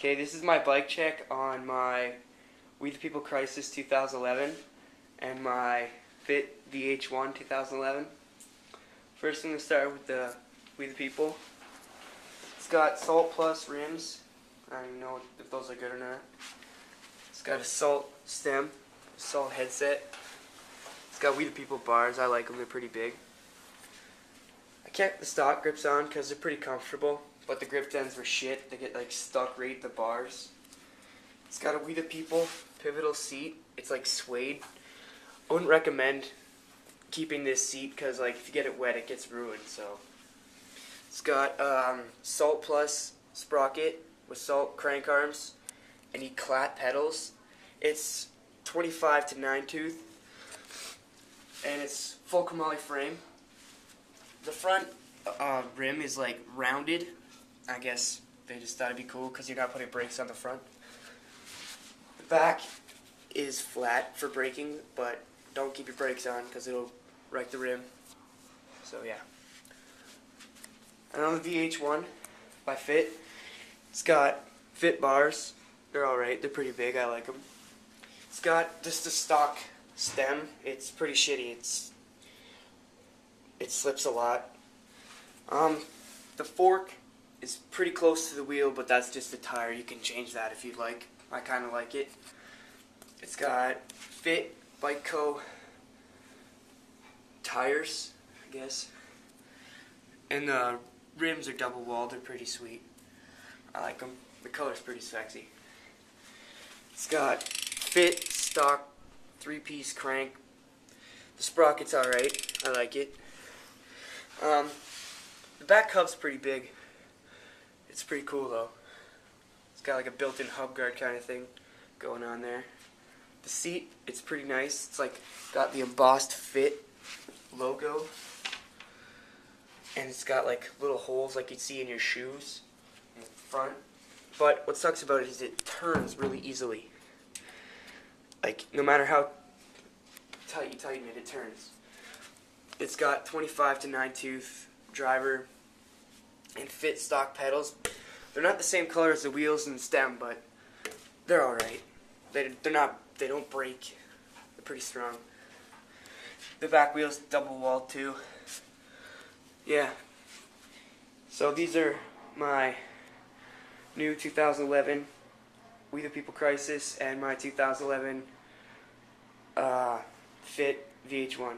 Okay, this is my bike check on my We the People Crysis 2011 and my Fit vh1 2011. First I'm going to start with the We the People. It's got Salt Plus rims. I don't even know if those are good or not. It's got a Salt stem, Salt headset. It's got We the People bars. I like them, they're pretty big. I kept the stock grips on because they're pretty comfortable, but the grip ends were shit. They get like stuck right at the bars. It's got a We the People pivotal seat. It's like suede. I wouldn't recommend keeping this seat because like if you get it wet it gets ruined. So it's got Salt Plus sprocket with Salt crank arms and Eclat pedals. It's 25 to 9 tooth and it's full chromoly frame. The front rim is like rounded. I guess they just thought it'd be cool because you're not putting brakes on the front. The back is flat for braking, but don't keep your brakes on because it'll wreck the rim. So yeah. And on the VH1 by Fit, it's got Fit bars. They're alright. They're pretty big. I like them. It's got just a stock stem. It's pretty shitty. It slips a lot. The fork is pretty close to the wheel, but that's just the tire. You can change that if you'd like. I kind of like it. It's got Fit Bike Co. tires, I guess. And the rims are double walled. They're pretty sweet. I like them. The color's pretty sexy. It's got Fit stock 3-piece crank. The sprocket's alright. I like it. The back hub's pretty big. It's pretty cool though. It's got like a built-in hub guard kind of thing going on there. The seat, it's pretty nice. It's like got the embossed Fit logo. And it's got like little holes like you'd see in your shoes in the front. But what sucks about it is it turns really easily. Like no matter how tight you tighten it, it turns. It's got 25 to 9 tooth driver and Fit stock pedals. They're not the same color as the wheels and the stem, but they're alright. They don't break. They're pretty strong. The back wheel's double walled too. Yeah. So these are my new 2011 We the People Crysis and my 2011 Fit VH1.